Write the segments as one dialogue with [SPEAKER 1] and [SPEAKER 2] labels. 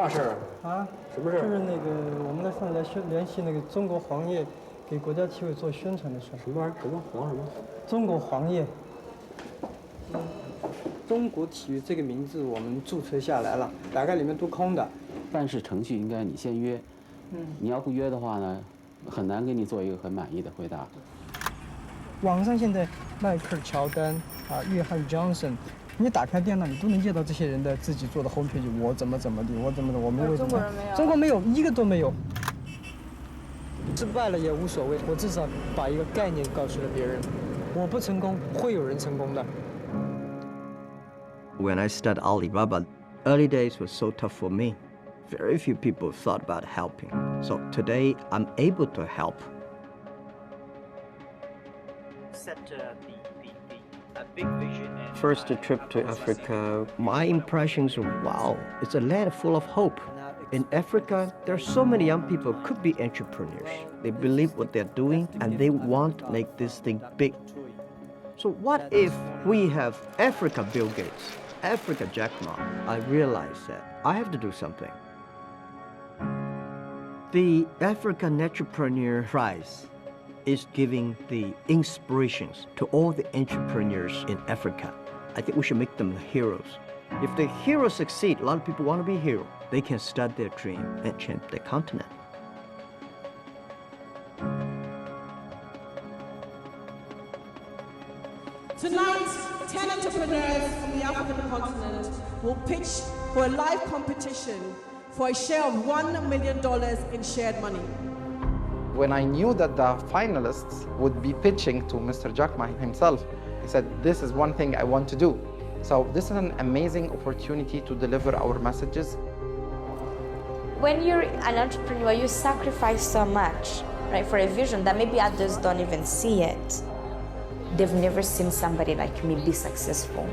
[SPEAKER 1] 嘛事儿
[SPEAKER 2] 啊？
[SPEAKER 1] 什么事儿？
[SPEAKER 2] 就是那个我们在上来联系那个中国黄页，给国家体委做宣传的事儿。
[SPEAKER 1] 什么玩意儿？什么黄什么？
[SPEAKER 2] 中国黄页。中国体育这个名字我们注册下来了，大概里面都空的。
[SPEAKER 3] 办事程序应该你先约，你要不约的话呢，很难给你做一个很满意的回答。
[SPEAKER 2] 网上现在迈克尔·乔丹啊，约翰·约翰，你打开电脑，你都能见到这些人的自己做的 homepage， 我怎么的，我怎么的，我们为什么？
[SPEAKER 4] 中国人没有。
[SPEAKER 2] 中国没有，一个都没有。失败了也无所谓，我至少把一个概念告诉了别人。我不成功，会有人成功的。
[SPEAKER 5] When I started Alibaba, early days were so tough for me. Very few people thought about helping. So today, I'm able to help. Set a big vision. First trip to Africa, my impressions were, wow, it's a land full of hope. In Africa, there are so many young people who could be entrepreneurs. They believe what they're doing and they want to make this thing big. So what if we have Africa Bill Gates, Africa Jack Ma? I realized that I have to do something. The African Entrepreneur Prize is giving the inspirations to all the entrepreneurs in Africa. I think we should make them heroes. If the heroes succeed, a lot of people want to be heroes. They can start their dream and change their continent.
[SPEAKER 6] Tonight, 10 entrepreneurs from the African continent will pitch for a live competition for a share of $1 million in shared money.
[SPEAKER 7] When I knew that the finalists would be pitching to Mr. Jack Ma himself, he said, this is one thing I want to do. So this is an amazing opportunity to deliver our messages.
[SPEAKER 4] When you're an entrepreneur, you sacrifice so much, right, for a vision that maybe others don't even see it. They've never seen somebody like me be successful.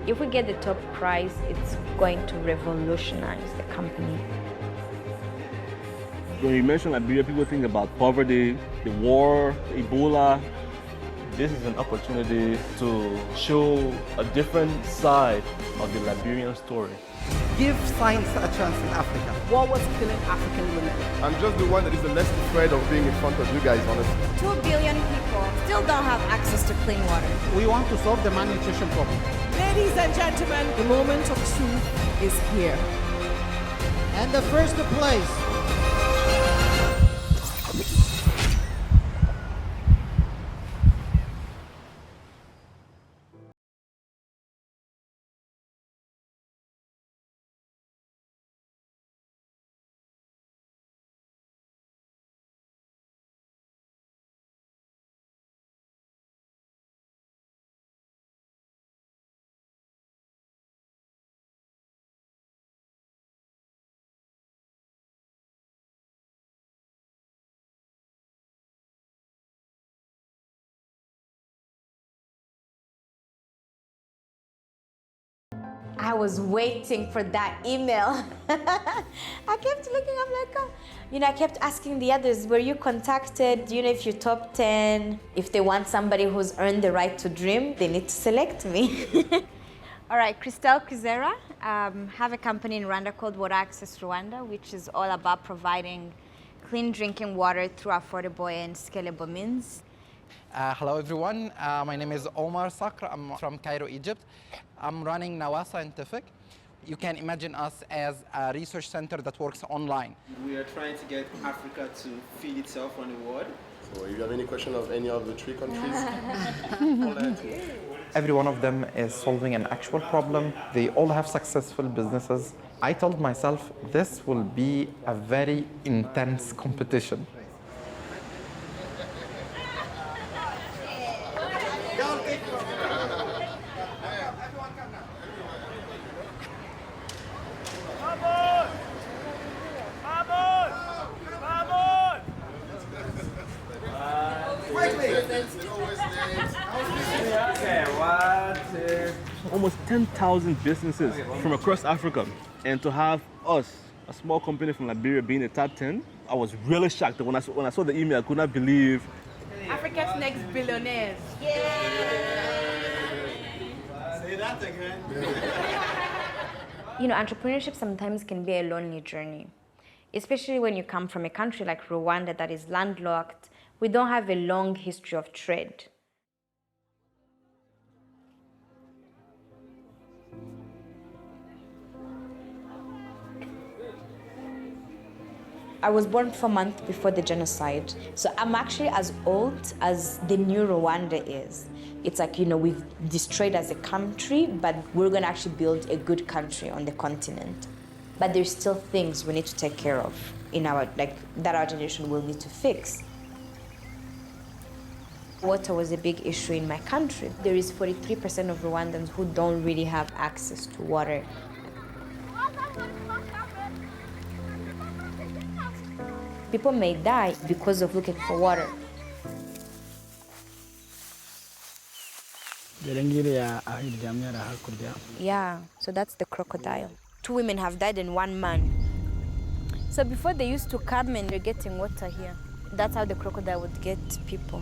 [SPEAKER 4] If we get the top prize, it's going to revolutionize the company.
[SPEAKER 8] When you mention Liberia, people think about poverty, the war, Ebola. This is an opportunity to show a different side of the Liberian story.
[SPEAKER 9] Give science a chance in Africa.
[SPEAKER 6] What was killing African women?
[SPEAKER 10] I'm just the one that is the less afraid of being in front of you guys, honestly.
[SPEAKER 4] 2 billion people still don't have access to clean water.
[SPEAKER 9] We want to solve the malnutrition problem.
[SPEAKER 6] Ladies and gentlemen, the moment of truth is here.
[SPEAKER 9] And the first place.
[SPEAKER 4] I was waiting for that email. I kept looking, I'm like, oh. I kept asking the others, were you contacted? If you're top 10, if they want somebody who's earned the right to dream, they need to select me. All right, Kucera, have a company in Rwanda called Water Access Rwanda, which is all about providing clean drinking water through affordable and scalable means.
[SPEAKER 7] Hello everyone, my name is Omar Sakr, I'm from Cairo, Egypt. I'm running Nawa Scientific. You can imagine us as a research center that works online.
[SPEAKER 11] We are trying to get Africa to feed itself on the world.
[SPEAKER 10] So if you have any question of any of the 3 countries,
[SPEAKER 7] Every one of them is solving an actual problem. They all have successful businesses. I told myself this will be a very intense competition.
[SPEAKER 8] Almost 10,000 businesses from across Africa, and to have us, a small company from Liberia, being the top 10, I was really shocked. When I saw the email, I could not believe.
[SPEAKER 6] Africa's next billionaires.
[SPEAKER 11] Say that again.
[SPEAKER 4] You know, entrepreneurship sometimes can be a lonely journey, especially when you come from a country like Rwanda that is landlocked. We don't have a long history of trade. I was born 4 months before the genocide, so I'm actually as old as the new Rwanda is. It's like, you know, we've destroyed as a country, but we're gonna actually build a good country on the continent. But there's still things we need to take care of in our, like, that our generation will need to fix. Water was a big issue in my country. There is 43% of Rwandans who don't really have access to water. People may die because of looking for water. Yeah, so that's the crocodile. 2 women have died and 1 man. So before they used to come and they're getting water here. That's how the crocodile would get people.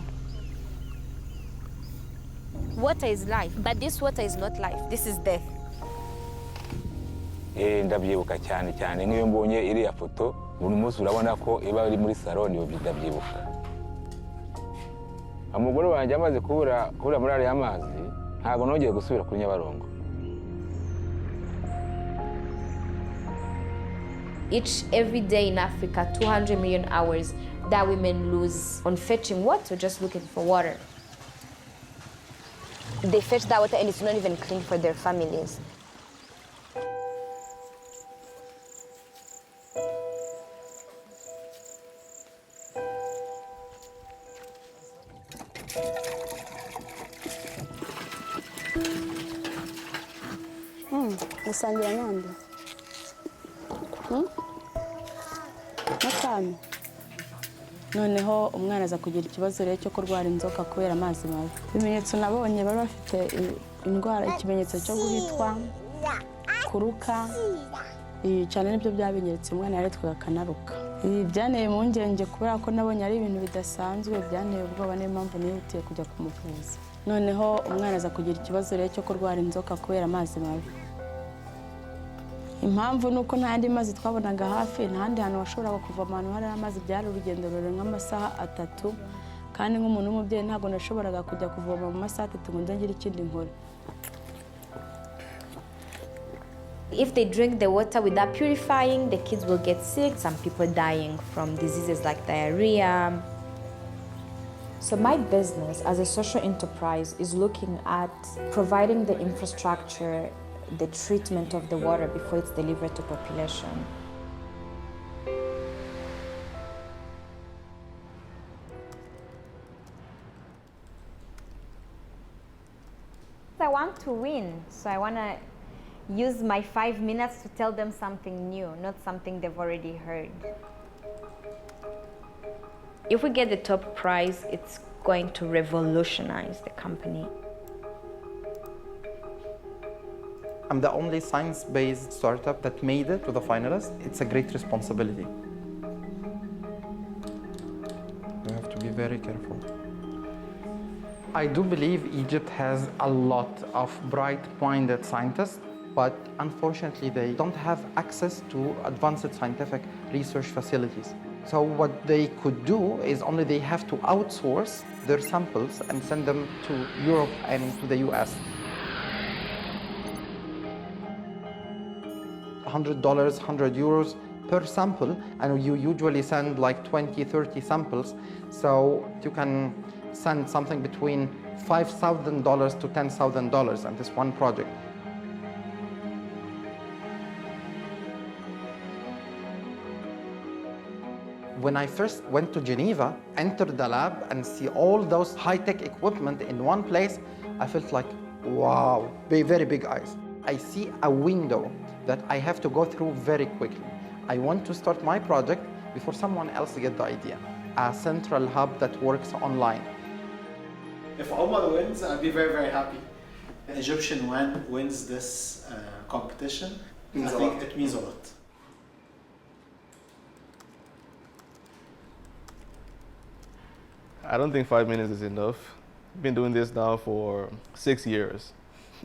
[SPEAKER 4] Water is life, but this water is not life. This is death.
[SPEAKER 1] Ndabyibuka cyane cyane nk'iyo mbonye iriya foto buri munsi urabona ko iba iri muri salon yo ndabyibuka. Umugore wanjye amaze kubura muri ariya mazi ntago nongeye gusubira kuri Nyabarongo.
[SPEAKER 4] Every day in Africa, 200 million hours that women lose on fetching water, just looking for water. They fetch that water and it's not even clean for their families.
[SPEAKER 12] Usangira nande? Natami. Noneho umwana aza kugira ikibazo rero cyo kurwara inzoka kubera amazi mabi. Ibimenyetso nabonye bari bafite indwara, ikimenyetso cyo guhitwa, kuruka, cyane nibyo byabinyeretse umwana yaretwaga kanaruka. Byanteye impungenge kubera ko nabonye ari ibintu bidasanzwe, byanteye ubwoba niyo mpamvu nihutiye kujya kumuvuza. Noneho umwana aza kugira ikibazo rero cyo kurwara inzoka kubera amazi mabi. Impamvu nuko nta yandi mazi twabonaga hafi, ntahandi hantu washoboraga kuvoma ahantu hari amazi, byari urugendo rurerure nk'amasaha 3, kandi nk'umuntu w'umubyeyi ntabwo nashoboraga kujya kuvoma mu masaha 3 ngo ndangire ikindi nkore.
[SPEAKER 4] If they drink the water without purifying, the kids will get sick, some people dying from diseases like diarrhea. So my business as a social enterprise is looking at providing the infrastructure, the treatment of the water before it's delivered to population. I want to win, so I want to use my 5 minutes to tell them something new, not something they've already heard. If we get the top prize, it's going to revolutionize the company.
[SPEAKER 7] I'm the only science-based startup that made it to the finalists. It's a great responsibility. You have to be very careful. I do believe Egypt has a lot of bright-minded scientists, but unfortunately they don't have access to advanced scientific research facilities. So what they could do is only they have to outsource their samples and send them to Europe and to the US. $100, 100 euros per sample, and you usually send like 20, 30 samples. So you can send something between $5,000 to $10,000 on this one project. When I first went to Geneva, entered the lab and see all those high-tech equipment in one place, I felt like, wow, very big eyes. I see a window that I have to go through very quickly. I want to start my project before someone else gets the idea. A central hub that works online.
[SPEAKER 11] If Omar wins, I'll be very, very happy. An Egyptian wins this competition. I think it means a lot.
[SPEAKER 8] I don't think 5 minutes is enough. I've been doing this now for 6 years.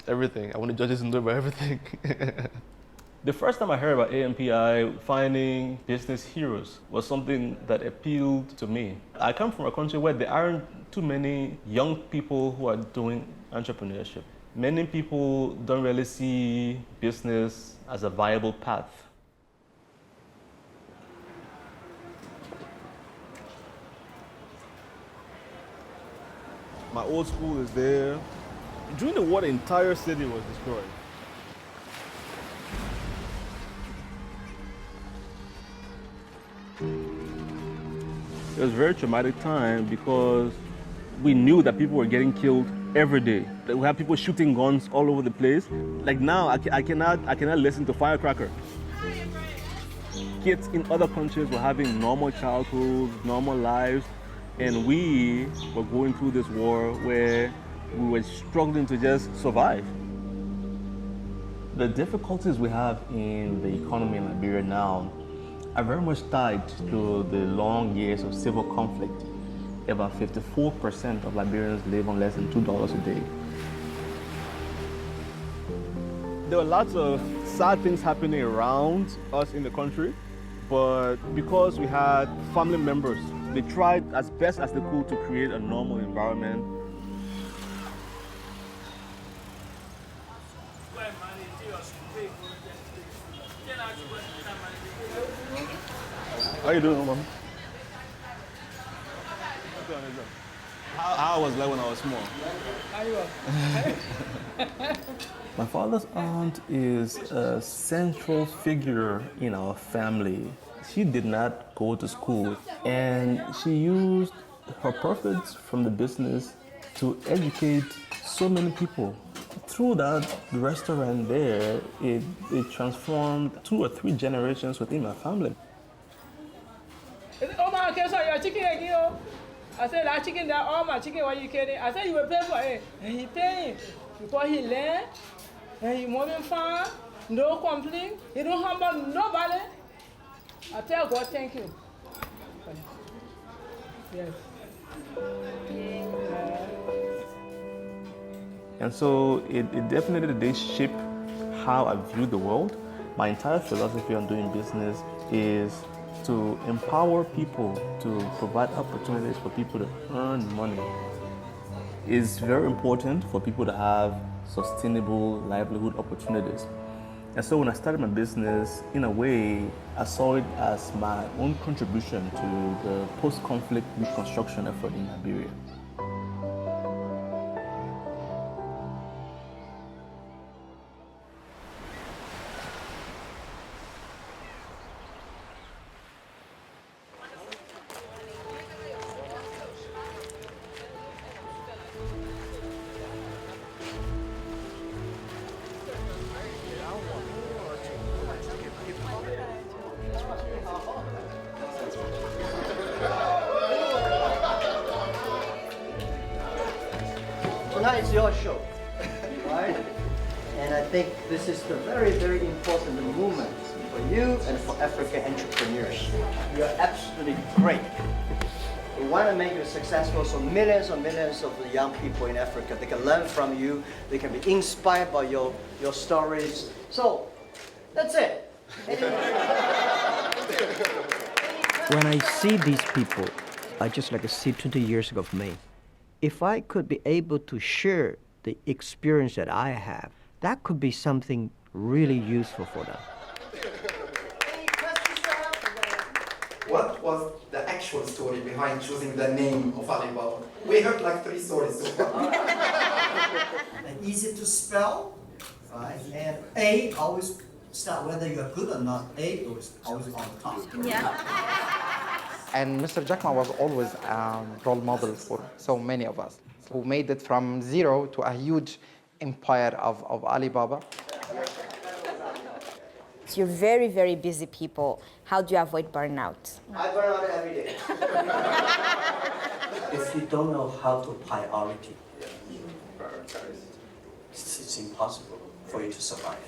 [SPEAKER 8] Everything. I want to judge this and do about everything. The first time I heard about AMPI, finding business heroes, was something that appealed to me. I come from a country where there aren't too many young people who are doing entrepreneurship. Many people don't really see business as a viable path. My old school is there. During the war, the entire city was destroyed. It was a very traumatic time because we knew that people were getting killed every day. We have people shooting guns all over the place. Like now, I cannot listen to firecracker. Kids in other countries were having normal childhoods, normal lives, and we were going through this war where we were struggling to just survive. The difficulties we have in the economy in Liberia now are very much tied to the long years of civil conflict. About 54% of Liberians live on less than $2 a day. There were lots of sad things happening around us in the country, but because we had family members, they tried as best as they could to create a normal environment. How you doing, Mom? How I was like when I was small. My father's aunt is a central figure in our family. She did not go to school, and she used her profits from the business to educate so many people. Through that restaurant there, it transformed 2 or 3 generations within my family.
[SPEAKER 13] Oh my, okay, so your chicken again? I said, that chicken, that all my chicken, what you kidding? I said, you will pay for it. And he paying because he learned, and he moving far, no complaint, he don't humble nobody. I tell God, thank you. Yes.
[SPEAKER 8] And so it definitely did shape how I view the world. My entire philosophy on doing business is to empower people, to provide opportunities for people to earn money. It's very important for people to have sustainable livelihood opportunities. And so when I started my business, in a way, I saw it as my own contribution to the post-conflict reconstruction effort in Liberia.
[SPEAKER 5] Tonight is your show, right? And I think this is the very, very important movement for you and for African entrepreneurs. You are absolutely great. We want to make you successful so millions and millions of the young people in Africa, they can learn from you, they can be inspired by your stories. So, that's it. When I see these people, I just like see 20 years ago of me. If I could be able to share the experience that I have, that could be something really useful for them.
[SPEAKER 14] What was the actual story behind choosing the name of Alibaba? We heard like 3 stories so far.
[SPEAKER 9] Easy to spell, right? And A always start whether you're good or not. A is always on top.
[SPEAKER 7] Yeah. And Mr. Jack Ma was always a role model for so many of us who made it from zero to a huge empire of Alibaba.
[SPEAKER 4] So you're very, very busy people. How do you avoid burnout?
[SPEAKER 5] I burn out every day. If you don't know how to priority, it's impossible for you to survive.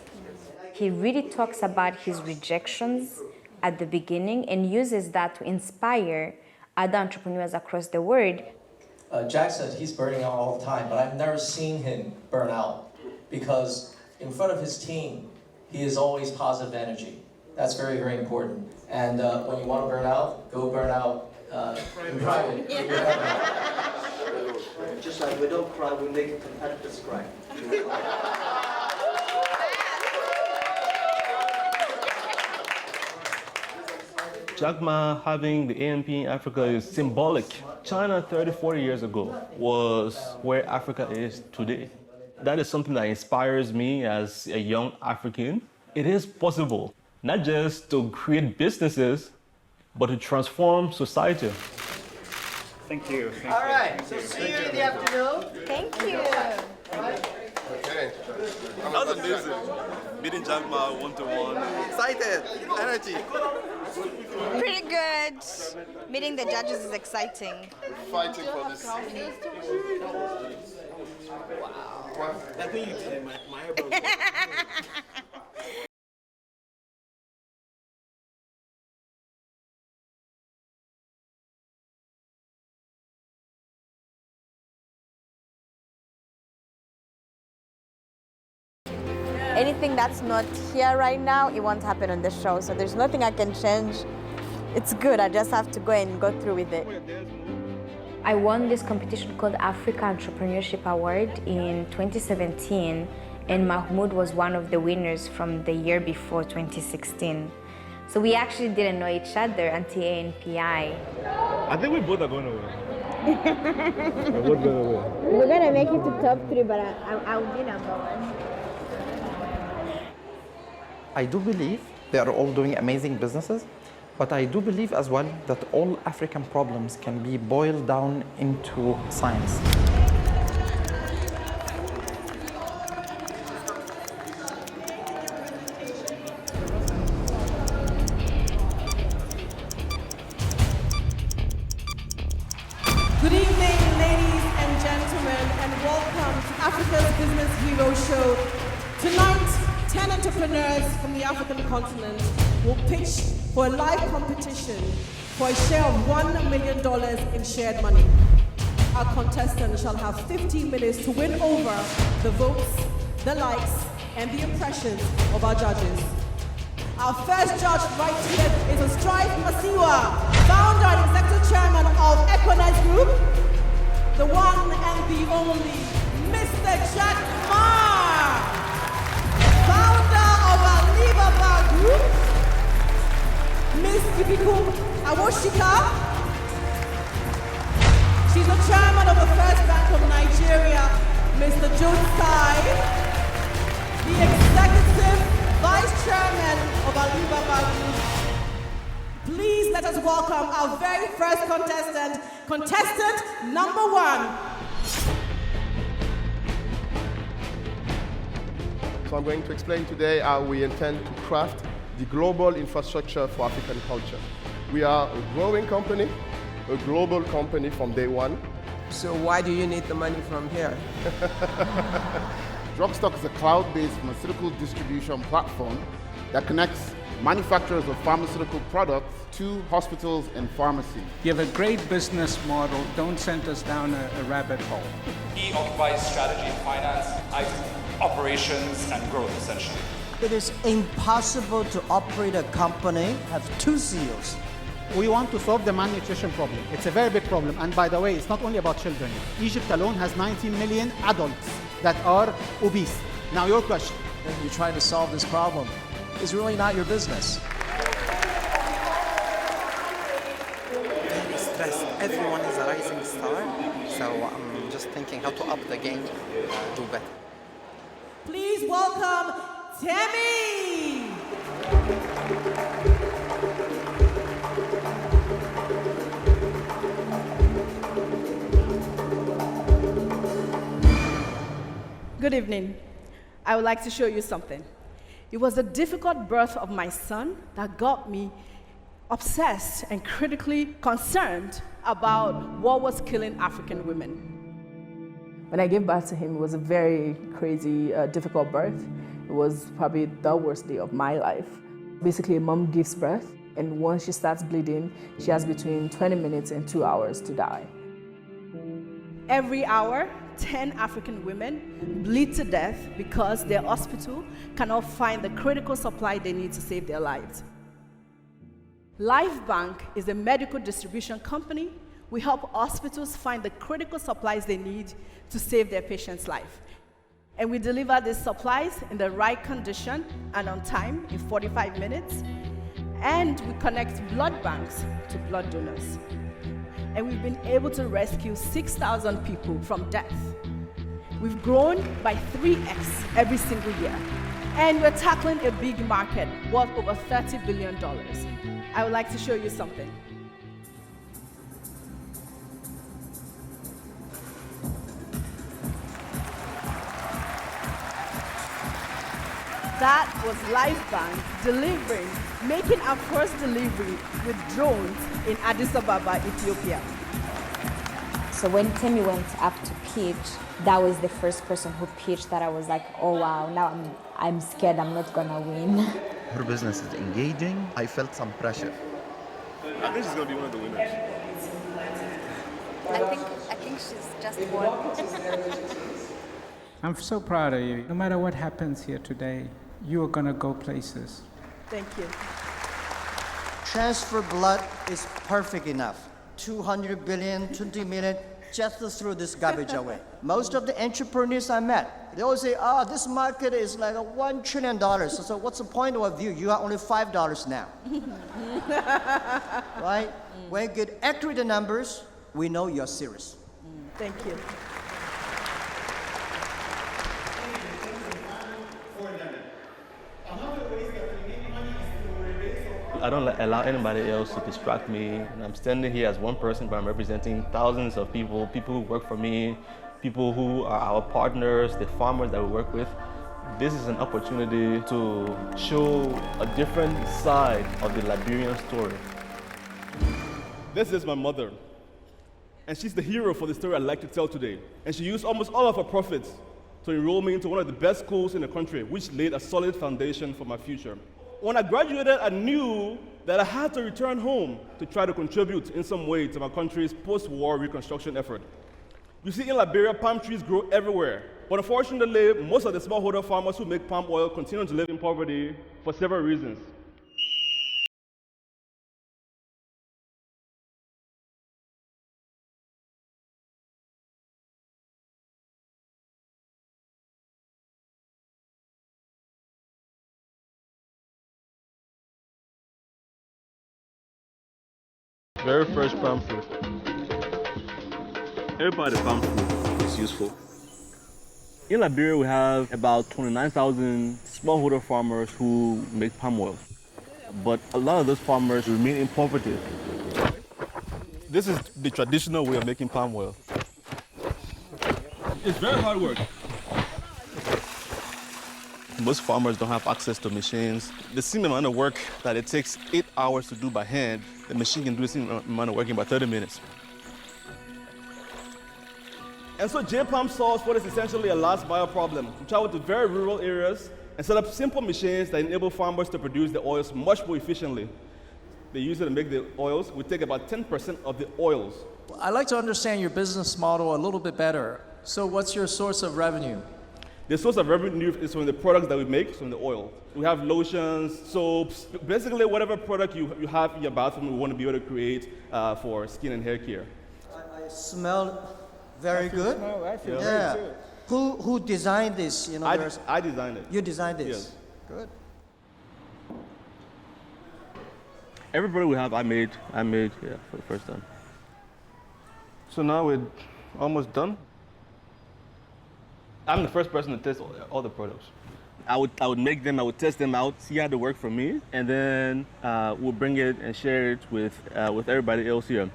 [SPEAKER 4] He really talks about his rejections at the beginning and uses that to inspire other entrepreneurs across the world.
[SPEAKER 15] Jack said he's burning out all the time, but I've never seen him burn out because in front of his team, he is always positive energy. That's very, very important. And when you want to burn out, go burn out in private.
[SPEAKER 9] Just like we don't cry, we make competitors cry.
[SPEAKER 8] Jack Ma having the AMP in Africa is symbolic. China 30, 40 years ago was where Africa is today. That is something that inspires me as a young African. It is possible, not just to create businesses, but to transform society.
[SPEAKER 11] Thank you.
[SPEAKER 9] All right, so see you in the afternoon.
[SPEAKER 4] Thank you.
[SPEAKER 10] Okay.
[SPEAKER 16] That was amazing. Meeting Jack Ma one-to-one.
[SPEAKER 14] Excited, energy.
[SPEAKER 4] Pretty good. Meeting the judges is exciting.
[SPEAKER 10] Fighting for this.
[SPEAKER 11] Wow. I think you did my eyebrows.
[SPEAKER 4] Anything that's not here right now, it won't happen on the show. So there's nothing I can change. It's good. I just have to go and go through with it. I won this competition called Africa Entrepreneurship Award in 2017, and Mahmoud was one of the winners from the year before, 2016. So we actually didn't know each other until ANPI.
[SPEAKER 8] I think we both are going to win. We're both going to win.
[SPEAKER 4] We're gonna make it to top 3, but I'll be number 1.
[SPEAKER 7] I do believe they are all doing amazing businesses, but I do believe as well that all African problems can be boiled down into science.
[SPEAKER 6] Good evening, ladies and gentlemen, and welcome to Africa's Business Hero Show. Tonight, 10 entrepreneurs from the African continent will pitch for a live competition for a share of $1 million in shared money. Our contestants shall have 15 minutes to win over the votes, the likes, and the impressions of our judges. Our first judge right here is Strive Masiwa, founder and executive chairman of Equinite Group, the one and the only Mr. Jack Ma, founder of Alibaba Group, Ms. Kipikum Awoshika. She's the chairman of the First Bank of Nigeria, Mr. John Sai, the executive vice chairman of Alibaba Group. Please let us welcome our very first contestant, contestant number 1.
[SPEAKER 10] So I'm going to explain today how we intend to craft the global infrastructure for African culture. We are a growing company, a global company from day one.
[SPEAKER 17] So why do you need the money from here?
[SPEAKER 18] Drugstock is a cloud-based pharmaceutical distribution platform that connects manufacturers of pharmaceutical products to hospitals and pharmacies.
[SPEAKER 19] You have a great business model. Don't send us down a rabbit hole.
[SPEAKER 20] He occupies strategy and finance, IT, operations, and growth, essentially.
[SPEAKER 21] It is impossible to operate a company, have 2 CEOs.
[SPEAKER 22] We want to solve the malnutrition problem. It's a very big problem. And by the way, it's not only about children. Egypt alone has 19 million adults that are obese. Now your question.
[SPEAKER 15] You're trying to solve this problem. It's really not your business.
[SPEAKER 7] Very stressed. Everyone is a rising star. So I'm just thinking how to up the game, do better.
[SPEAKER 6] Please welcome Tammy. Good evening. I would like to show you something. It was the difficult birth of my son that got me obsessed and critically concerned about what was killing African women.
[SPEAKER 23] When I gave birth to him, it was a very crazy, difficult birth. It was probably the worst day of my life. Basically, a mom gives birth, and once she starts bleeding, she has between 20 minutes and 2 hours to die.
[SPEAKER 6] Every hour,
[SPEAKER 23] 10 African women bleed to death because their hospital cannot find the critical supply they need to save their lives. LifeBank is a medical distribution company. We help hospitals find the critical supplies they need to save their patient's life. And we deliver these supplies in the right condition and on time in 45 minutes. And we connect blood banks to blood donors. And we've been able to rescue 6,000 people from death. We've grown by 3x every single year. And we're tackling a big market worth over $30 billion. I would like to show you something. That was LifeBank delivering, making our first delivery with drones in Addis Ababa, Ethiopia.
[SPEAKER 4] So when Temi went up to pitch, that was the first person who pitched that I was like, oh wow, now I'm scared I'm not gonna win.
[SPEAKER 1] Her business is engaging. I felt some pressure.
[SPEAKER 16] I think she's gonna be one of the winners.
[SPEAKER 4] I think she's just one.
[SPEAKER 19] I'm so proud of you. No matter what happens here today, you are gonna go places.
[SPEAKER 23] Thank you.
[SPEAKER 21] Transfer blood is perfect enough. 200 billion, 20 million, just to throw this garbage away. Most of the entrepreneurs I met, they always say, this market is like $1 trillion. So what's the point of you? You are only $5 now. Right? When you get accurate numbers, we know you're serious.
[SPEAKER 23] Thank you.
[SPEAKER 8] I don't allow anybody else to distract me. And I'm standing here as one person, but I'm representing thousands of people, people who work for me, people who are our partners, the farmers that we work with. This is an opportunity to show a different side of the Liberian story.
[SPEAKER 16] This is my mother, and she's the hero for the story I'd like to tell today. And she used almost all of her profits to enroll me into one of the best schools in the country, which laid a solid foundation for my future. When I graduated, I knew that I had to return home to try to contribute in some way to my country's post-war reconstruction effort. You see, in Liberia, palm trees grow everywhere. But unfortunately, most of the smallholder farmers who make palm oil continue to live in poverty for several reasons.
[SPEAKER 8] Very fresh palm fruit. Everybody palm fruit is useful. In Liberia, we have about 29,000 smallholder farmers who make palm oil. But a lot of those farmers remain in poverty.
[SPEAKER 16] This is the traditional way of making palm oil. It's very hard work.
[SPEAKER 8] Most farmers don't have access to machines. The same amount of work that it takes 8 hours to do by hand, the machine can do the same amount of work in about 30 minutes.
[SPEAKER 16] And so J-Palm solves what is essentially a last mile problem. We travel to very rural areas and set up simple machines that enable farmers to produce the oils much more efficiently. They use it to make the oils. We take about 10% of the oils.
[SPEAKER 2] I'd like to understand your business model a little bit better. So what's your source of revenue?
[SPEAKER 16] The source of revenue is from the products that we make, from the oil. We have lotions, soaps, basically whatever product you have in your bathroom, we want to be able to create for skin and hair care.
[SPEAKER 21] I smell very good.
[SPEAKER 19] I feel very good.
[SPEAKER 21] Who designed this? You know,
[SPEAKER 16] I designed it.
[SPEAKER 21] You designed this?
[SPEAKER 16] Yes.
[SPEAKER 21] Good.
[SPEAKER 8] Every product we have, I made for the first time. So now we're almost done. I'm the first person to test all the products. I would make them, I would test them out, see how they work for me, and then we'll bring it and share it with everybody else here.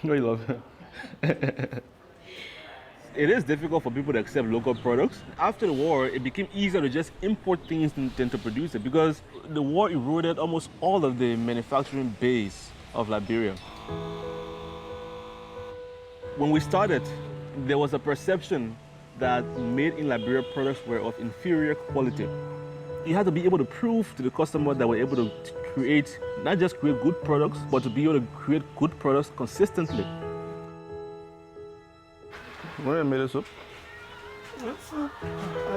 [SPEAKER 8] No, you love it. It is difficult for people to accept local products. After the war, it became easier to just import things than to produce it because the war eroded almost all of the manufacturing base of Liberia. When we started, there was a perception that made in Liberia products were of inferior quality.
[SPEAKER 16] You have to be able to prove to the customer that we're able to create, not just create good products, but to be able to create good products consistently. When you made this up?
[SPEAKER 17] I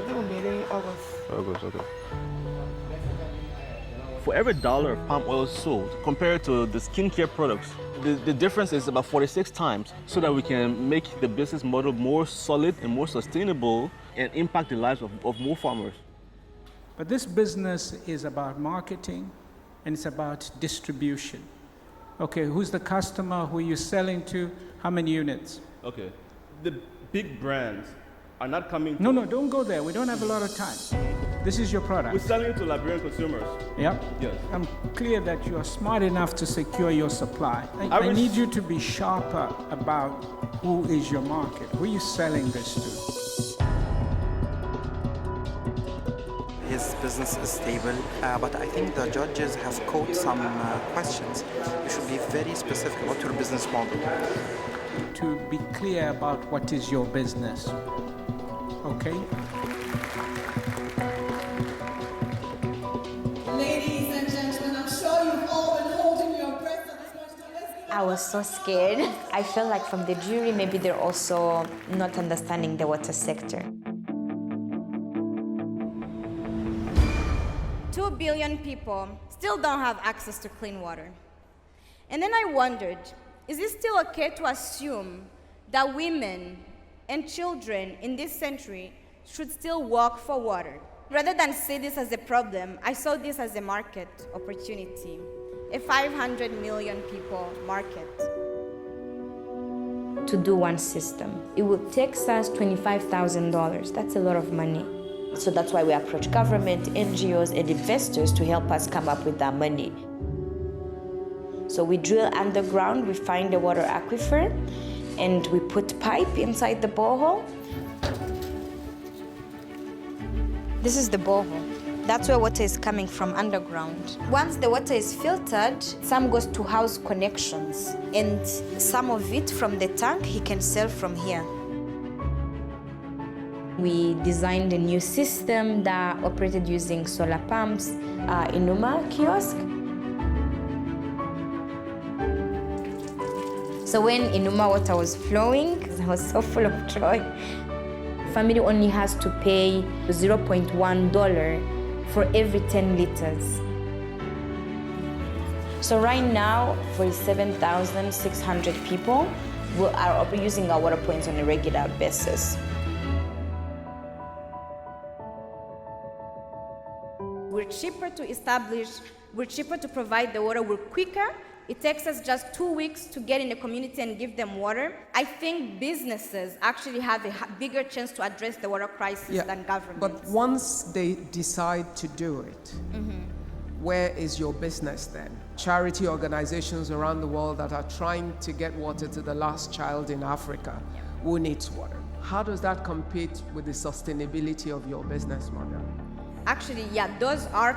[SPEAKER 17] think we made it in August.
[SPEAKER 16] August, okay. For every dollar of palm oil sold compared to the skincare products, the difference is about 46 times, so that we can make the business model more solid and more sustainable and impact the lives of more farmers.
[SPEAKER 19] But this business is about marketing and it's about distribution. Okay, who's the customer? Who are you selling to? How many units?
[SPEAKER 16] Okay, the big brands are not coming to...
[SPEAKER 19] No, don't go there. We don't have a lot of time. This is your product.
[SPEAKER 16] We're selling it to Liberian consumers.
[SPEAKER 19] Yep.
[SPEAKER 16] Yes.
[SPEAKER 19] I'm clear that you are smart enough to secure your supply. I need you to be sharper about who is your market. Who are you selling this to?
[SPEAKER 3] His business is stable, but I think the judges have caught some questions. You should be very specific about your business model.
[SPEAKER 19] To be clear about what is your business. Okay?
[SPEAKER 6] Ladies and gentlemen, I'm sure you've all been holding your breath at this point.
[SPEAKER 4] I was so scared. I felt like from the jury, maybe they're also not understanding the water sector.
[SPEAKER 12] 2 billion people still don't have access to clean water. And then I wondered, is it still okay to assume that women and children in this century should still work for water? Rather than see this as a problem, I saw this as a market opportunity, a 500 million people market.
[SPEAKER 4] To do one system, it would take us $25,000. That's a lot of money. So that's why we approach government, NGOs, and investors to help us come up with that money. So we drill underground, we find a water aquifer, and we put pipe inside the borehole. This is the borehole. That's where water is coming from underground. Once the water is filtered, some goes to house connections, and some of it from the tank he can sell from here. We designed a new system that operated using solar pumps, Inuma kiosk. So when Inuma water was flowing, I was so full of joy. Family only has to pay $0.1 for every 10 liters. So right now, 47,600 people are using our water points on a regular basis.
[SPEAKER 12] We're cheaper to establish, we're cheaper to provide the water, we're quicker. It takes us just 2 weeks to get in the community and give them water. I think businesses actually have a bigger chance to address the water crisis than governments.
[SPEAKER 17] But once they decide to do it, where is your business then? Charity organizations around the world that are trying to get water to the last child in Africa who needs water. How does that compete with the sustainability of your business model?
[SPEAKER 12] Actually, those are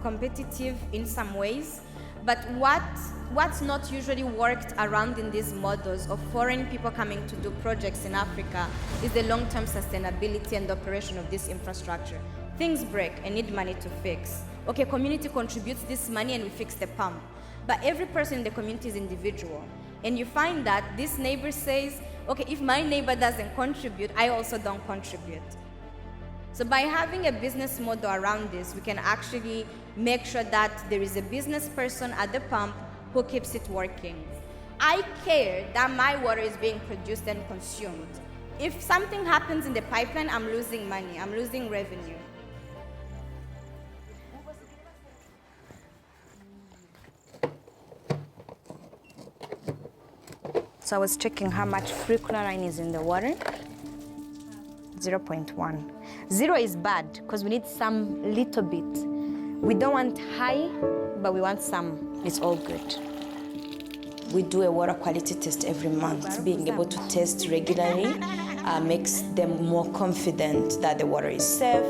[SPEAKER 12] competitive in some ways. But what's not usually worked around in these models of foreign people coming to do projects in Africa is the long-term sustainability and operation of this infrastructure. Things break and need money to fix. Okay, community contributes this money and we fix the pump. But every person in the community is individual. And you find that this neighbor says, okay, if my neighbor doesn't contribute, I also don't contribute. So by having a business model around this, we can actually make sure that there is a business person at the pump who keeps it working. I care that my water is being produced and consumed. If something happens in the pipeline, I'm losing money, I'm losing revenue.
[SPEAKER 4] So I was checking how much free chlorine is in the water. 0.1. 0 is bad because we need some little bit. We don't want high, but we want some. It's all good. We do a water quality test every month. Being able to test regularly makes them more confident that the water is safe.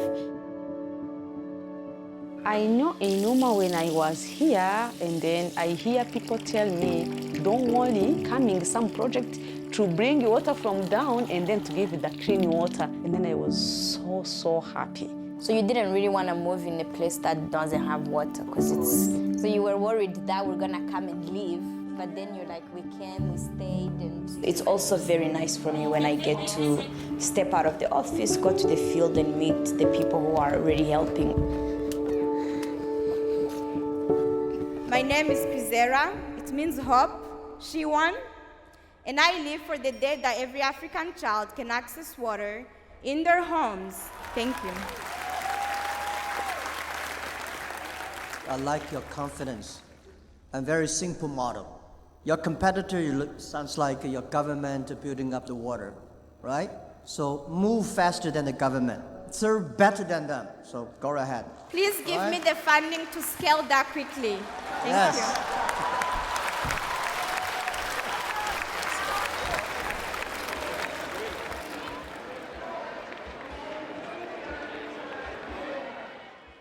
[SPEAKER 13] I know Inuma when I was here, and then I hear people tell me, don't worry, coming some project to bring water from down and then to give the clean water. And then I was so happy
[SPEAKER 4] So you didn't really want to move in a place that doesn't have water, because so you were worried that we're gonna come and leave, but then you're like, we came, we stayed, and it's also very nice for me when I get to step out of the office, go to the field and meet the people who are already helping.
[SPEAKER 12] My name is Kucera. It means hope. She won. And I live for the day that every African child can access water in their homes. Thank you.
[SPEAKER 21] I like your confidence and very simple model. Your competitor sounds like your government building up the water, right? So move faster than the government. Serve better than them. So go ahead.
[SPEAKER 12] Please give me the funding to scale that quickly. Thank you.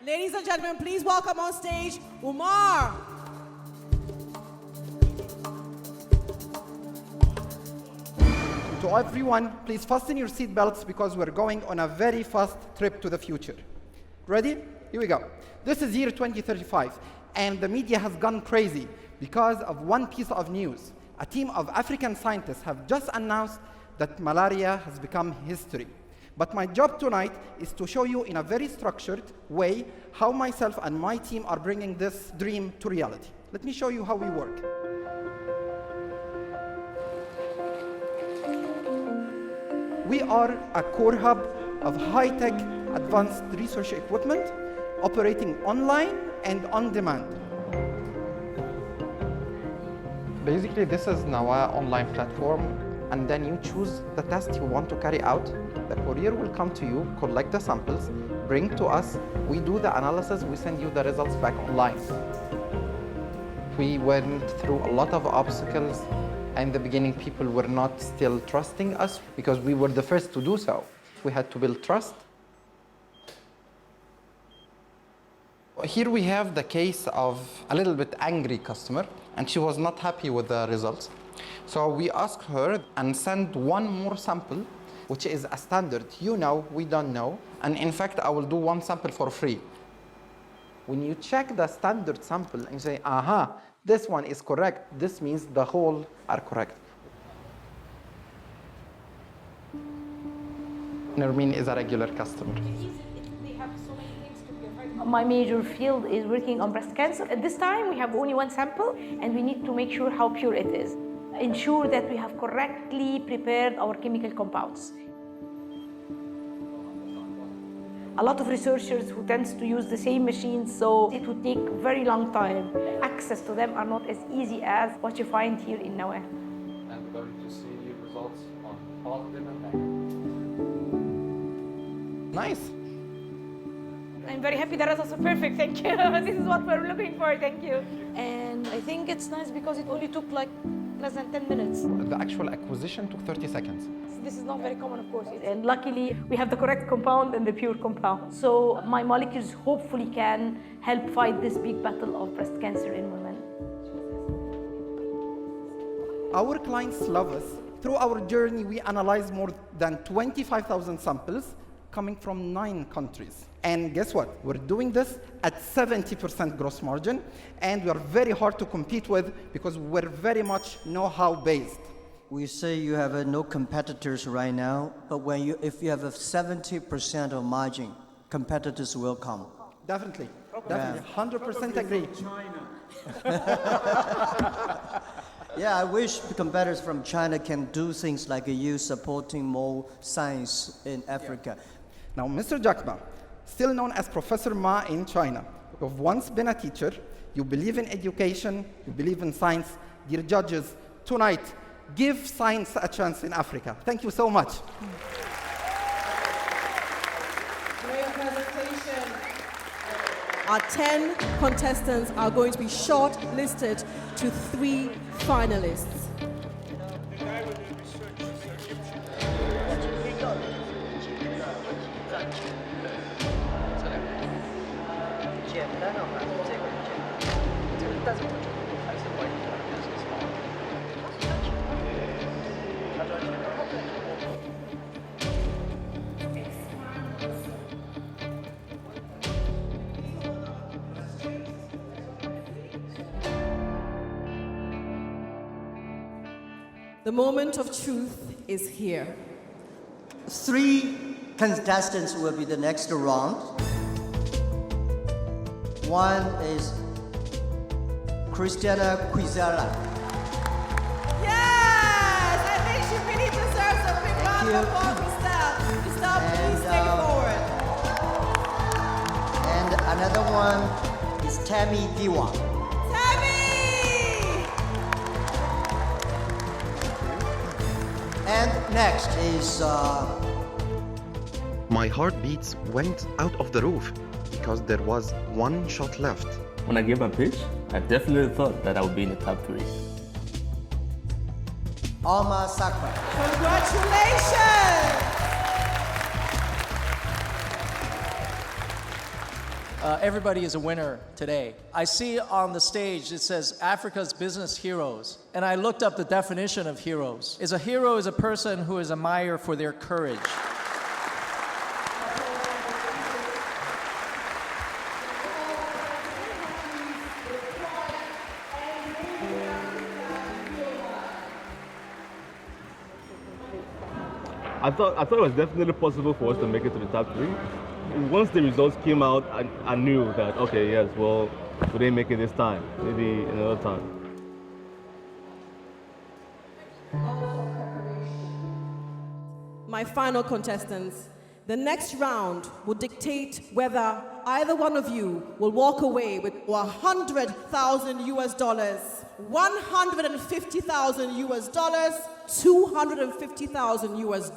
[SPEAKER 6] Ladies and gentlemen, please welcome on stage Umar.
[SPEAKER 7] To everyone, please fasten your seatbelts because we're going on a very fast trip to the future. Ready? Here we go. This is year 2035, and the media has gone crazy because of one piece of news. A team of African scientists have just announced that malaria has become history. But my job tonight is to show you in a very structured way how myself and my team are bringing this dream to reality. Let me show you how we work. We are a core hub of high-tech advanced research equipment operating online and on demand. Basically, this is Nawa online platform, and then you choose the test you want to carry out. The courier will come to you, collect the samples, bring to us, we do the analysis, we send you the results back online. We went through a lot of obstacles. In the beginning, people were not still trusting us because we were the first to do so. We had to build trust. Here we have the case of a little bit angry customer, and she was not happy with the results. So we asked her and send one more sample, which is a standard. You know, we don't know. And in fact, I will do one sample for free. When you check the standard sample and you say, aha, this one is correct, this means the whole are correct. Nermeen is a regular customer.
[SPEAKER 5] My major field is working on breast cancer. At this time, we have only one sample, and we need to make sure how pure it is. Ensure that we have correctly prepared our chemical compounds. A lot of researchers who tend to use the same machines, so it would take very long time. Access to them are not as easy as what you find here in Nawa.
[SPEAKER 7] And we're going to see results on positive and negative. Nice.
[SPEAKER 5] I'm very happy the results are perfect, thank you. This is what we're looking for, thank you. And I think it's nice because it only took like less than 10 minutes.
[SPEAKER 7] The actual acquisition took 30 seconds.
[SPEAKER 5] This is not very common, of course. And luckily, we have the correct compound and the pure compound. So my molecules hopefully can help fight this big battle of breast cancer in women.
[SPEAKER 7] Our clients love us. Through our journey, we analyzed more than 25,000 samples coming from 9 countries. And guess what? We're doing this at 70% gross margin, and we are very hard to compete with because we're very much know-how based.
[SPEAKER 21] We say you have no competitors right now, but if you have a 70% of margin, competitors will come.
[SPEAKER 7] Definitely, definitely, 100% agree.
[SPEAKER 21] Yeah, I wish competitors from China can do things like you supporting more science in Africa.
[SPEAKER 7] Now, Mr. Jack Ma, still known as Professor Ma in China, you've once been a teacher, you believe in education, you believe in science. Dear judges, tonight, give science a chance in Africa. Thank you so much.
[SPEAKER 6] Great presentation. Our 10 contestants are going to be shortlisted to 3 finalists. The moment of truth is here.
[SPEAKER 21] 3 contestants will be the next round. One is Kucera.
[SPEAKER 6] Yes! I think she really deserves a big round of applause, Christelle. Please stay forward.
[SPEAKER 21] And another one is Tammy Diwa. And next is...
[SPEAKER 1] My heartbeats went out of the roof because there was one shot left.
[SPEAKER 8] When I gave my pitch, I definitely thought that I would be in the top 3.
[SPEAKER 21] Alma Sakra.
[SPEAKER 6] Congratulations!
[SPEAKER 2] Everybody is a winner today. I see on the stage it says Africa's business heroes, and I looked up the definition of heroes. A hero is a person who is admired for their courage.
[SPEAKER 16] I thought it was definitely possible for us to make it to the top 3. Once the results came out, I knew that, okay, yes, well, we didn't make it this time, maybe another time.
[SPEAKER 6] My final contestants, the next round will dictate whether either one of you will walk away with $100,000 US, $150,000 US, $250,000 US.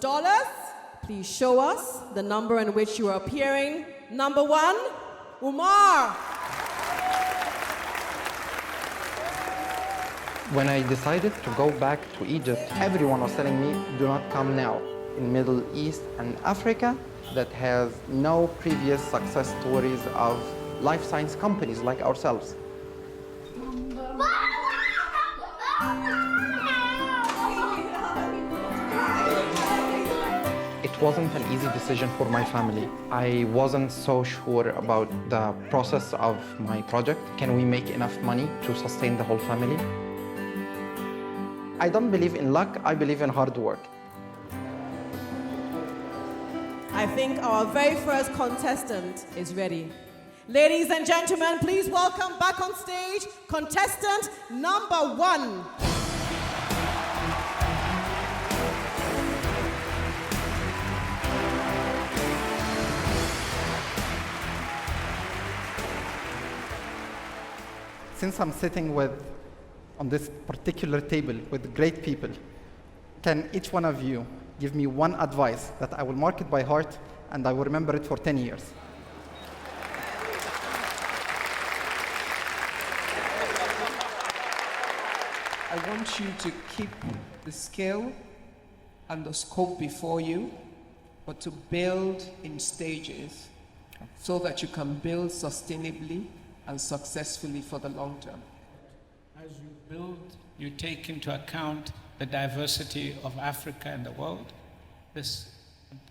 [SPEAKER 6] Please show us the number in which you are appearing. Number 1, Umar.
[SPEAKER 7] When I decided to go back to Egypt, everyone was telling me, do not come now. In Middle East and Africa, that has no previous success stories of life science companies like ourselves. It wasn't an easy decision for my family. I wasn't so sure about the process of my project. Can we make enough money to sustain the whole family? I don't believe in luck, I believe in hard work.
[SPEAKER 6] I think our very first contestant is ready. Ladies and gentlemen, please welcome back on stage contestant number 1.
[SPEAKER 7] Since I'm sitting on this particular table with great people, can each one of you give me one advice that I will mark it by heart and I will remember it for 10 years?
[SPEAKER 17] I want you to keep the scale and the scope before you, but to build in stages so that you can build sustainably and successfully for the long term.
[SPEAKER 19] As you build, you take into account the diversity of Africa and the world. This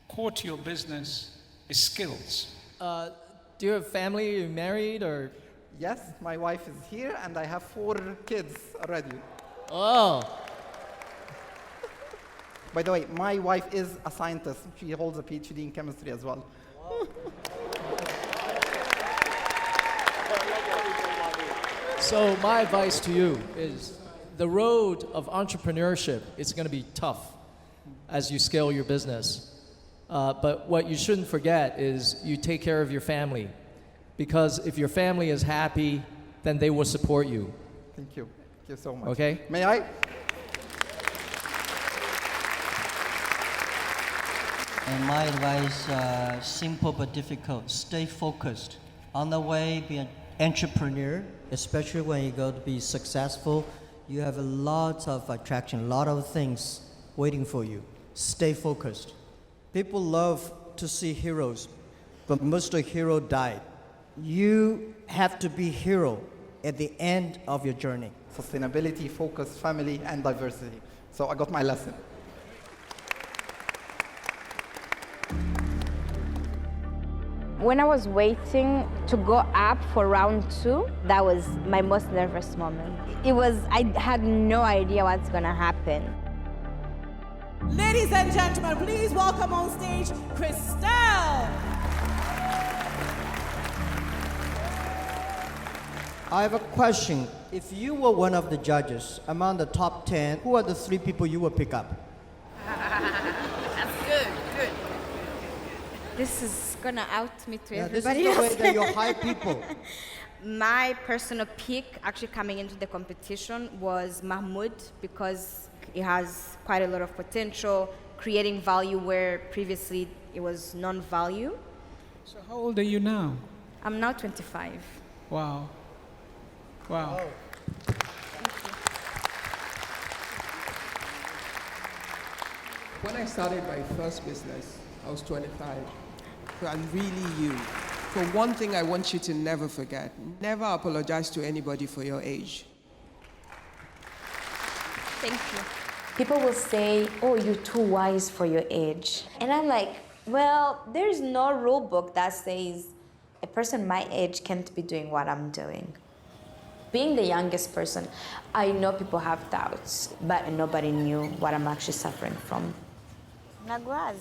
[SPEAKER 19] core to your business is skills.
[SPEAKER 2] Do you have family? Are you married or?
[SPEAKER 7] Yes, my wife is here and I have 4 kids already.
[SPEAKER 2] Oh.
[SPEAKER 7] By the way, my wife is a scientist. She holds a PhD in chemistry as well.
[SPEAKER 2] So my advice to you is the road of entrepreneurship is going to be tough as you scale your business. But what you shouldn't forget is you take care of your family, because if your family is happy, then they will support you.
[SPEAKER 7] Thank you. Thank you so much.
[SPEAKER 2] Okay?
[SPEAKER 7] May I?
[SPEAKER 21] And my advice, simple but difficult. Stay focused. On the way, be an entrepreneur, especially when you go to be successful. You have a lot of attraction, a lot of things waiting for you. Stay focused. People love to see heroes, but most of the heroes died. You have to be hero at the end of your journey.
[SPEAKER 7] Sustainability, focus, family, and diversity. So I got my lesson.
[SPEAKER 4] When I was waiting to go up for round 2, that was my most nervous moment. I had no idea what's gonna happen.
[SPEAKER 6] Ladies and gentlemen, please welcome on stage Christelle.
[SPEAKER 21] I have a question. If you were one of the judges among the top 10, who are the 3 people you would pick up?
[SPEAKER 12] That's good. This is gonna out me to everybody
[SPEAKER 21] this is the
[SPEAKER 12] else.
[SPEAKER 21] way that you hire people.
[SPEAKER 12] My personal pick, actually coming into the competition, was Mahmoud because he has quite a lot of potential, creating value where previously it was non-value.
[SPEAKER 19] So how old are you now?
[SPEAKER 12] I'm now 25.
[SPEAKER 19] Wow. Wow.
[SPEAKER 17] When I started my first business, I was 25. So I'm really you. So one thing I want you to never forget, never apologize to anybody for your age.
[SPEAKER 12] Thank you.
[SPEAKER 4] People will say, oh, you're too wise for your age. And I'm like, well, there's no rule book that says a person my age can't be doing what I'm doing. Being the youngest person, I know people have doubts, but nobody knew what I'm actually suffering from.
[SPEAKER 12] Nagwaz.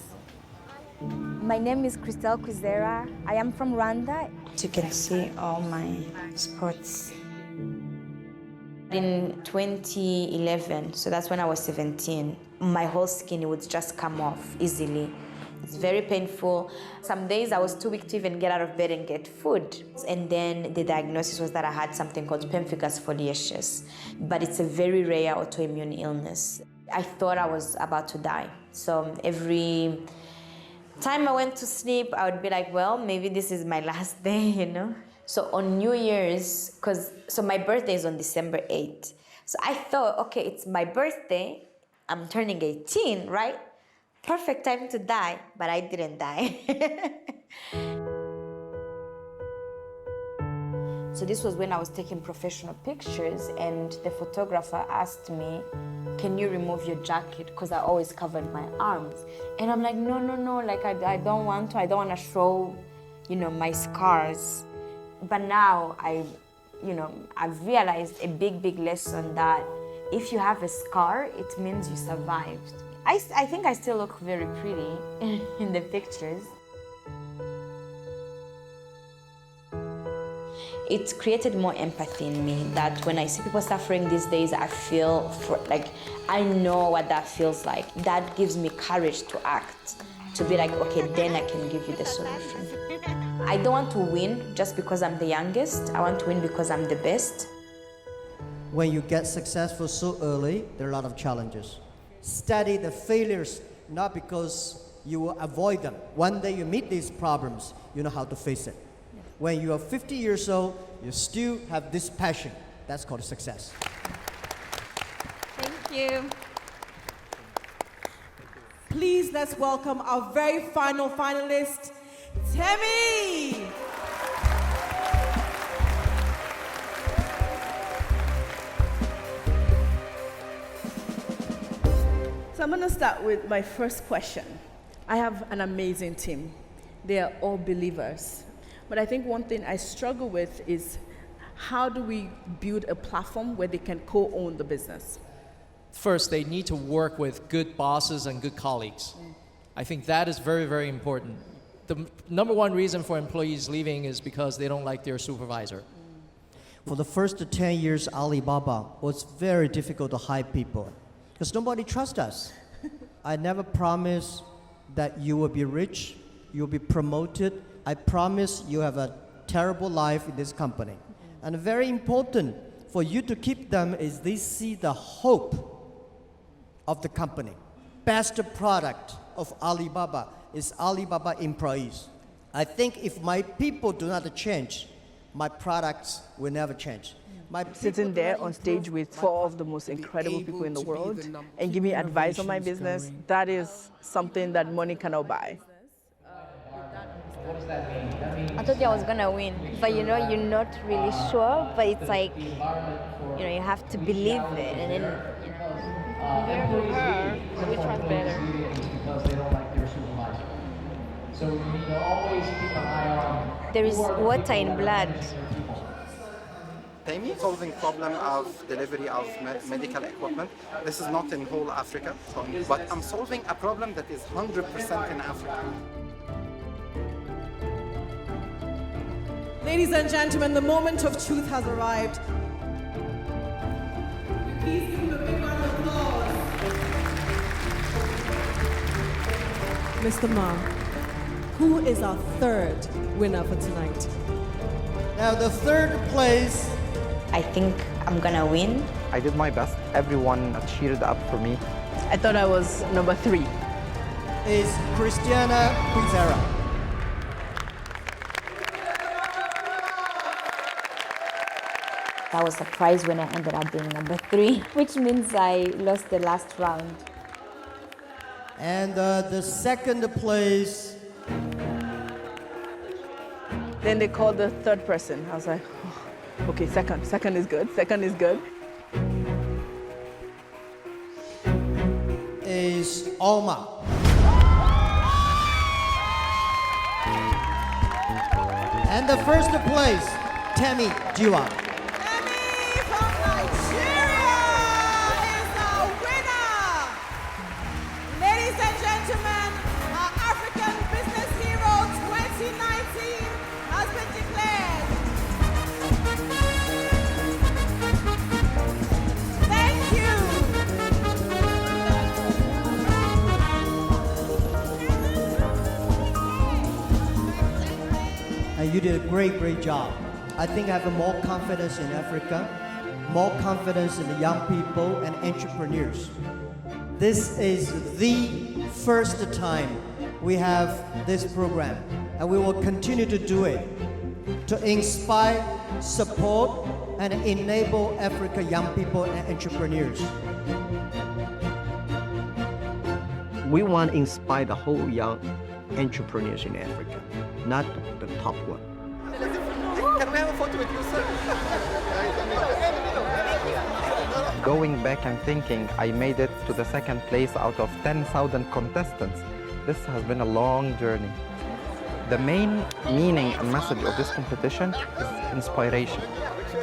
[SPEAKER 12] My name is Kucera. I am from Rwanda.
[SPEAKER 4] You can see all my spots. In 2011, so that's when I was 17, my whole skin would just come off easily. It's very painful. Some days I was too weak to even get out of bed and get food. And then the diagnosis was that I had something called pemphigus foliaceus, but it's a very rare autoimmune illness. I thought I was about to die. So every time I went to sleep, I would be like, well, maybe this is my last day, you know? So on New Year's, so my birthday is on December 8th. So I thought, okay, it's my birthday, I'm turning 18, right? Perfect time to die, but I didn't die. So this was when I was taking professional pictures and the photographer asked me, can you remove your jacket? Because I always covered my arms. And I'm like, no, like I don't want to. I don't want to show, my scars. But now I've realized a big lesson that if you have a scar, it means you survived. I think I still look very pretty in the pictures. It's created more empathy in me that when I see people suffering these days, I feel like I know what that feels like. That gives me courage to act, to be like, okay, then I can give you the solution. I don't want to win just because I'm the youngest. I want to win because I'm the best.
[SPEAKER 21] When you get successful so early, there are a lot of challenges. Study the failures, not because you will avoid them. One day you meet these problems, you know how to face it. When you are 50 years old, you still have this passion. That's called success.
[SPEAKER 12] Thank you.
[SPEAKER 6] Please, let's welcome our very final finalist, Temi.
[SPEAKER 23] So I'm going to start with my first question. I have an amazing team. They are all believers. But I think one thing I struggle with is how do we build a platform where they can co-own the business?
[SPEAKER 2] First, they need to work with good bosses and good colleagues. I think that is very, very important. The number one reason for employees leaving is because they don't like their supervisor.
[SPEAKER 21] For the first 10 years, Alibaba was very difficult to hire people because nobody trusts us. I never promised that you will be rich, you'll be promoted. I promise you have a terrible life in this company. And very important for you to keep them is they see the hope of the company. Best product of Alibaba is Alibaba employees. I think if my people do not change, my products will never change.
[SPEAKER 9] Sitting there on stage with 4 of the most incredible people in the world and giving advice on my business, that is something that money cannot buy.
[SPEAKER 12] I thought I was gonna win, but you're not really sure, but it's like, you have to believe it, and then,
[SPEAKER 9] Which one's better?
[SPEAKER 15] Because they don't like their supervisor. So always keep an eye on.
[SPEAKER 12] There is water in blood.
[SPEAKER 7] Tammy, solving problem of delivery of medical equipment. This is not in whole Africa, but I'm solving a problem that is 100% in Africa.
[SPEAKER 6] Ladies and gentlemen, the moment of truth has arrived. Please give him a big round of applause. Mr. Ma, who is our third winner for tonight?
[SPEAKER 21] Now the third place.
[SPEAKER 4] I think I'm gonna win.
[SPEAKER 7] I did my best. Everyone cheered up for me.
[SPEAKER 9] I thought I was number 3.
[SPEAKER 21] Is Christiana Kucera.
[SPEAKER 4] That was a surprise when I ended up being number 3, which means I lost the last round.
[SPEAKER 21] And the second place.
[SPEAKER 9] Then they called the third person. I was like, oh, okay, second is good, second is good.
[SPEAKER 21] Is Alma. And the first place, Tammy Jiwa. You did a great job. I think I have more confidence in Africa, more confidence in the young people and entrepreneurs. This is the first time we have this program, and we will continue to do it to inspire, support, and enable Africa young people and entrepreneurs.
[SPEAKER 1] We want to inspire the whole young entrepreneurs in Africa, not the top one.
[SPEAKER 7] Can we have a photo with you, sir? Going back and thinking, I made it to the second place out of 10,000 contestants. This has been a long journey. The main meaning and message of this competition is inspiration.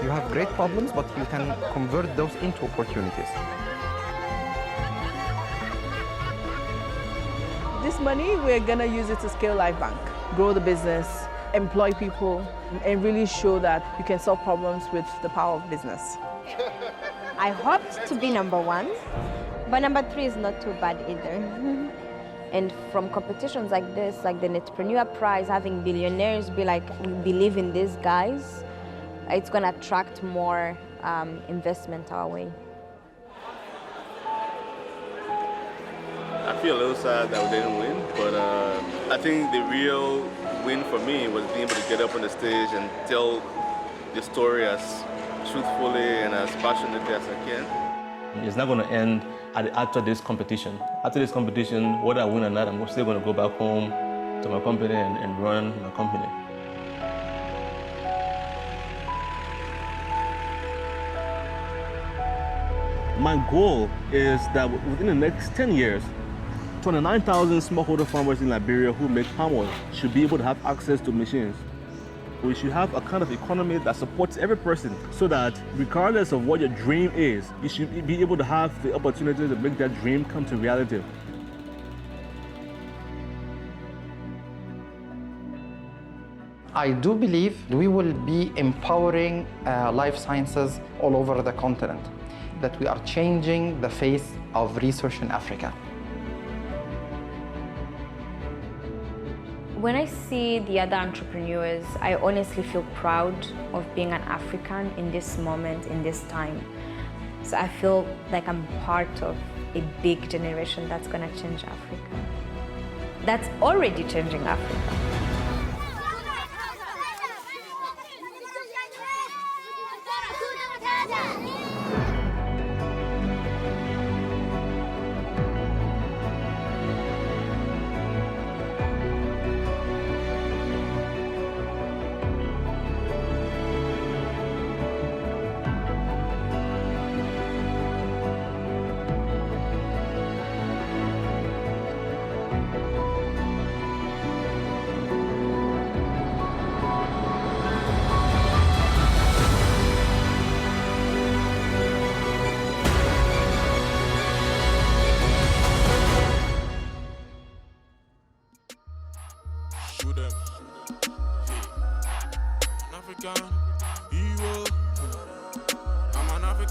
[SPEAKER 7] You have great problems, but you can convert those into opportunities.
[SPEAKER 9] This money, we're gonna use it to scale Life Bank, grow the business, employ people, and really show that you can solve problems with the power of business.
[SPEAKER 12] I hoped to be number 1, but number 3 is not too bad either. And from competitions like this, like the Entrepreneur Prize, having billionaires be like, we believe in these guys, it's gonna attract more investment our way.
[SPEAKER 8] I feel a little sad that we didn't win, but I think the real win for me was being able to get up on the stage and tell the story as truthfully and as passionately as I can.
[SPEAKER 10] It's not going to end after this competition. After this competition, whether I win or not, I'm still going to go back home to my company and run my company.
[SPEAKER 16] My goal is that within the next 10 years, 29,000 smallholder farmers in Liberia who make palm oil should be able to have access to machines. We should have a kind of economy that supports every person so that regardless of what your dream is, you should be able to have the opportunity to make that dream come to reality.
[SPEAKER 7] I do believe we will be empowering life sciences all over the continent, that we are changing the face of research in Africa.
[SPEAKER 4] When I see the other entrepreneurs, I honestly feel proud of being an African in this moment, in this time. So I feel like I'm part of a big generation that's gonna change Africa. That's already changing Africa.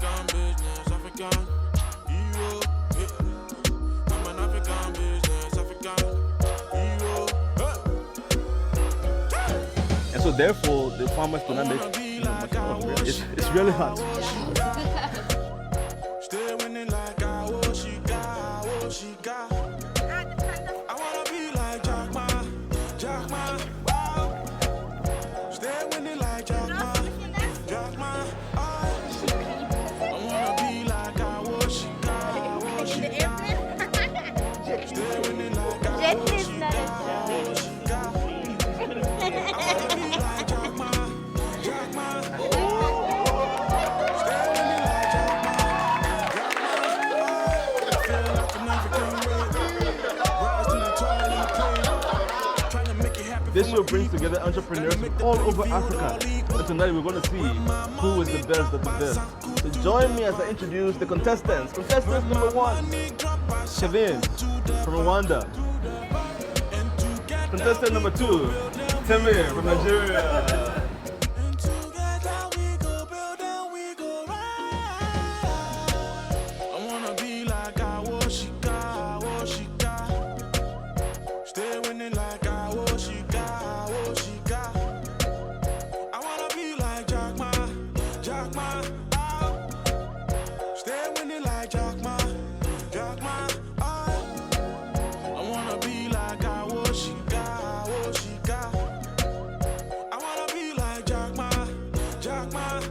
[SPEAKER 11] African business, African hero. I'm an African business, African hero.
[SPEAKER 16] And so therefore, the farmers do not make much profit. It's really hard.
[SPEAKER 11] Stay winning like I what she got, what she got. I wanna be like Jack Ma, Jack Ma. Stay winning like Jack Ma, Jack Ma. I wanna be like I what she got, what she got. Stay winning like I what she got, what she got. I wanna be like Jack Ma, Jack Ma. Stay winning like Jack Ma, Jack Ma. I feel like an African red. Rise to the top and play. Trying to make it happen.
[SPEAKER 16] This show brings together entrepreneurs from all over Africa. And tonight we're going to see who is the best of the best. So join me as I introduce the contestants. Contestant number 1, Kevin from Rwanda. Contestant number 2, Temir from Nigeria.
[SPEAKER 11] I wanna be like I what she got, what she got. Stay winning like I what she got, what she got. I wanna be like Jack Ma, Jack Ma. Stay winning like Jack Ma, Jack Ma. I wanna be like I what she got, what she got. I wanna be like Jack Ma, Jack Ma.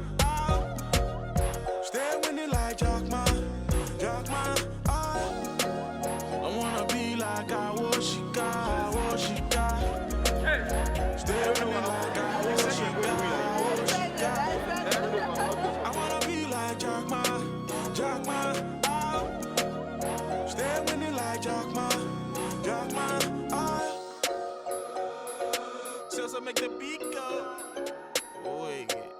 [SPEAKER 11] Stay winning like Jack Ma, Jack Ma. I wanna be like I what she got, what she got. Stay winning like I what she got, what she got. I wanna be like Jack Ma, Jack Ma. Stay winning like Jack Ma, Jack Ma. Still make the beat go. Oh, yeah.